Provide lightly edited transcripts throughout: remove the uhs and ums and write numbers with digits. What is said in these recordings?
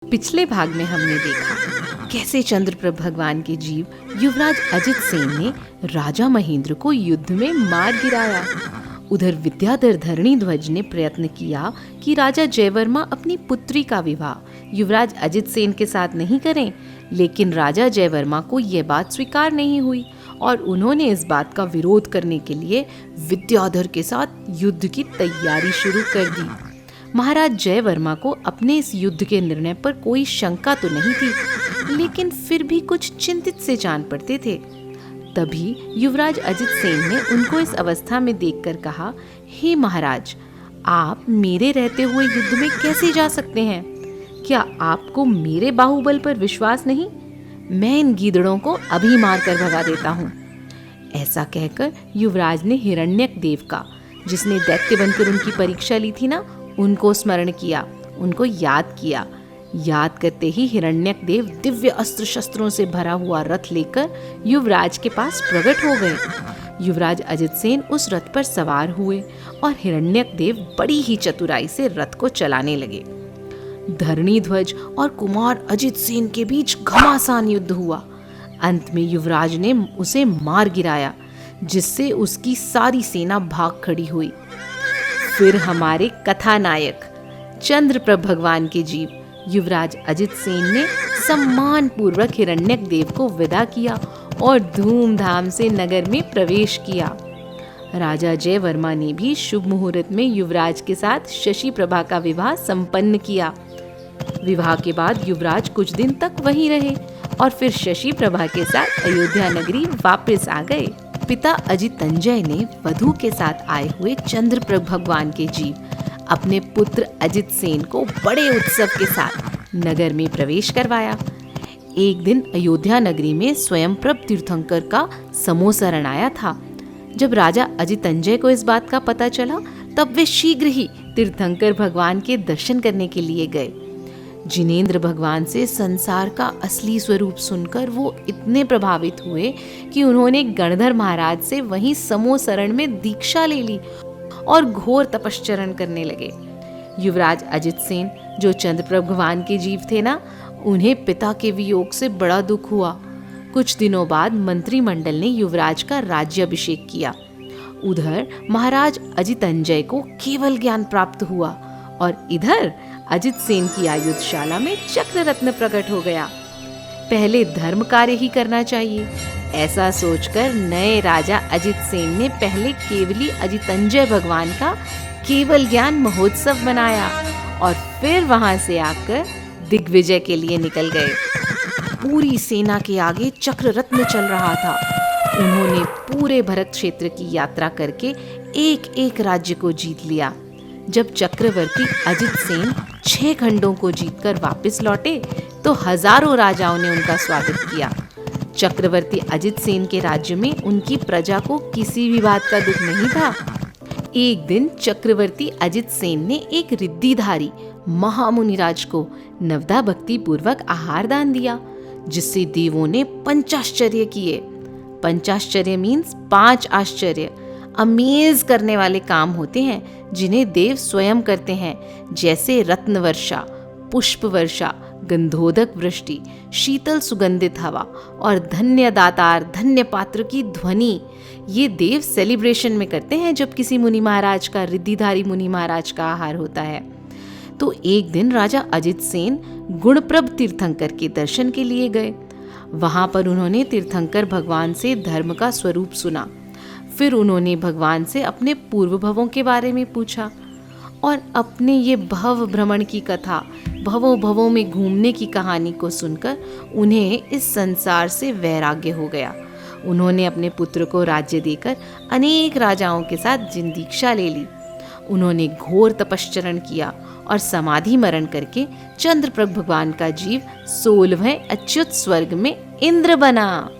पिछले भाग में हमने देखा कैसे चंद्रप्रभ भगवान के जीव युवराज अजित सेन ने राजा महेंद्र को युद्ध में मार गिराया। उधर विद्याधर धरणीध्वज ने प्रयत्न किया कि राजा जयवर्मा अपनी पुत्री का विवाह युवराज अजित सेन के साथ नहीं करें, लेकिन राजा जयवर्मा को यह बात स्वीकार नहीं हुई और उन्होंने इस बात का विरोध करने के लिए विद्याधर के साथ युद्ध की तैयारी शुरू कर दी। महाराज जयवर्मा को अपने इस युद्ध के निर्णय पर कोई शंका तो नहीं थी, लेकिन फिर भी कुछ चिंतित से जान पड़ते थे। तभी युवराज अजित सेन ने उनको इस अवस्था में देखकर कहा, हे महाराज, आप मेरे रहते हुए युद्ध में कैसे जा सकते हैं? क्या आपको मेरे बाहुबल पर विश्वास नहीं? मैं इन गीदड़ों को अभी मार कर भगा देता हूँ। ऐसा कहकर युवराज ने हिरण्यक देव का, जिसने दैत्य बनकर उनकी परीक्षा ली थी ना, उनको स्मरण किया, उनको याद किया। याद करते ही हिरण्यक देव दिव्य अस्त्र शस्त्रों से भरा हुआ रथ लेकर युवराज के पास प्रकट हो गए। युवराज अजित सेन उस रथ पर सवार हुए और हिरण्यक देव बड़ी ही चतुराई से रथ को चलाने लगे। धरणीध्वज और कुमार अजित सेन के बीच घमासान युद्ध हुआ। अंत में युवराज ने उसे मार गिराया, जिससे उसकी सारी सेना भाग खड़ी हुई। फिर हमारे कथानायक चंद्रप्रभ भगवान के जीव युवराज अजित सेन ने सम्मान पूर्वक हिरण्यक देव को विदा किया और धूमधाम से नगर में प्रवेश किया। राजा जयवर्मा ने भी शुभ मुहूर्त में युवराज के साथ शशि प्रभा का विवाह संपन्न किया। विवाह के बाद युवराज कुछ दिन तक वहीं रहे और फिर शशि प्रभा के साथ अयोध्या नगरी वापस आ गए। पिता अजितंजय ने वधू के साथ आए हुए चंद्रप्रभ भगवान के जीव अपने पुत्र अजित सेन को बड़े उत्सव के साथ नगर में प्रवेश करवाया। एक दिन अयोध्या नगरी में स्वयंप्रभ तीर्थंकर का समोसरण आया था। जब राजा अजितंजय को इस बात का पता चला, तब वे शीघ्र ही तीर्थंकर भगवान के दर्शन करने के लिए गए। जिनेंद्र भगवान से संसार का असली स्वरूप सुनकर वो इतने प्रभावित हुए कि उन्होंने गणधर महाराज से वहीं समोसरण में दीक्षा ले ली और घोर तपश्चरण करने लगे। युवराज अजित सेन, जो चंद्रप्रभ भगवान के जीव थे ना, उन्हें पिता के वियोग से बड़ा दुख हुआ। कुछ दिनों बाद मंत्रिमंडल ने युवराज का राज्याभिषेक किया। उधर महाराज अजितंजय को केवल ज्ञान प्राप्त हुआ और इधर अजित सेन की आयुधशाला में चक्र रत्न प्रकट हो गया। पहले धर्म कार्य ही करना चाहिए, ऐसा सोचकर नए राजा अजित सेन ने पहले केवली अजितंजय भगवान का केवल ज्ञान महोत्सव बनाया और फिर वहां से आकर दिग्विजय के लिए निकल गए। पूरी सेना के आगे चक्र रत्न चल रहा था। उन्होंने पूरे भरत क्षेत्र की यात्रा करके एक एक राज्य को जीत लिया। जब चक्रवर्ती अजित सेन 6 खंडों को जीतकर वापस लौटे, तो हजारों राजाओं ने उनका स्वागत किया। चक्रवर्ती अजित सेन के राज्य में उनकी प्रजा को किसी भी बात का दुख नहीं था। एक दिन चक्रवर्ती अजित सेन ने एक रिद्धिधारी महामुनिराज को नवदा भक्ति पूर्वक आहार दान दिया, जिससे देवों ने पंचाश्चर्य किए। पंचाश्चर्य मीन्स 5 आश्चर्य, अमेज करने वाले काम होते हैं जिन्हें देव स्वयं करते हैं, जैसे रत्न वर्षा, पुष्प वर्षा, गंधोदक वृष्टि, शीतल सुगंधित हवा और धन्य दातार धन्य पात्र की ध्वनि। ये देव सेलिब्रेशन में करते हैं जब किसी मुनि महाराज का, रिद्धिधारी मुनि महाराज का आहार होता है। तो एक दिन राजा अजित सेन गुणप्रभ तीर्थंकर के दर्शन के लिए गए। वहां पर उन्होंने तीर्थंकर भगवान से धर्म का स्वरूप सुना। फिर उन्होंने भगवान से अपने पूर्व भवों के बारे में पूछा और अपने ये भव भ्रमण की कथा, भवों भवों में घूमने की कहानी को सुनकर उन्हें इस संसार से वैराग्य हो गया। उन्होंने अपने पुत्र को राज्य देकर अनेक राजाओं के साथ जिन दीक्षा ले ली। उन्होंने घोर तपश्चरण किया और समाधि मरण करके चंद्रप्रभ भगवान का जीव 16वें अच्युत स्वर्ग में इंद्र बना।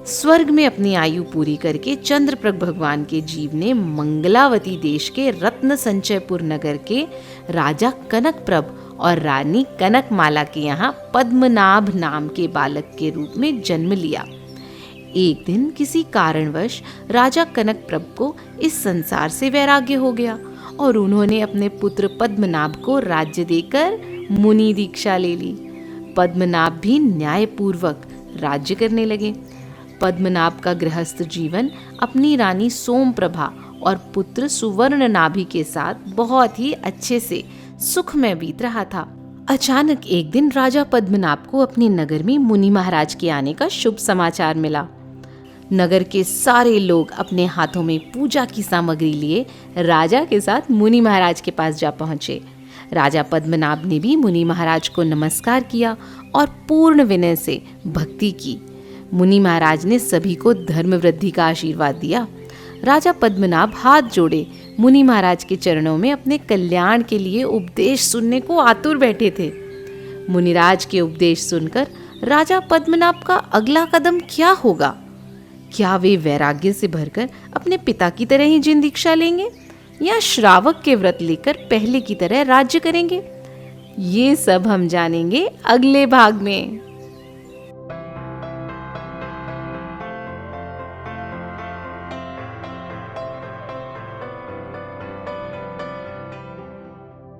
स्वर्ग में अपनी आयु पूरी करके चंद्रप्रभ भगवान के जीव ने मंगलावती देश के रत्न संचयपुर नगर के राजा कनकप्रभ और रानी कनकमाला के यहाँ पद्मनाभ नाम के बालक के रूप में जन्म लिया। एक दिन किसी कारणवश राजा कनकप्रभ को इस संसार से वैराग्य हो गया और उन्होंने अपने पुत्र पद्मनाभ को राज्य देकर मुनि दीक्षा ले ली। पद्मनाभ भी न्यायपूर्वक राज्य करने लगे। पद्मनाभ का गृहस्थ जीवन अपनी रानी सोमप्रभा और पुत्र सुवर्णनाभि के साथ बहुत ही अच्छे से सुखमय बीत रहा था। अचानक एक दिन राजा पद्मनाभ को अपने नगर में मुनि महाराज के आने का शुभ समाचार मिला। नगर के सारे लोग अपने हाथों में पूजा की सामग्री लिए राजा के साथ मुनि महाराज के पास जा पहुंचे। राजा पद्मनाभ ने भी मुनि महाराज को नमस्कार किया और पूर्ण विनय से भक्ति की। मुनि महाराज ने सभी को धर्म वृद्धि का आशीर्वाद दिया। राजा पद्मनाभ हाथ जोड़े मुनि महाराज के चरणों में अपने कल्याण के लिए उपदेश सुनने को आतुर बैठे थे। मुनिराज के उपदेश सुनकर राजा पद्मनाभ का अगला कदम क्या होगा? क्या वे वैराग्य से भरकर अपने पिता की तरह ही जिन दीक्षा लेंगे या श्रावक के व्रत लेकर पहले की तरह राज्य करेंगे? ये सब हम जानेंगे अगले भाग में।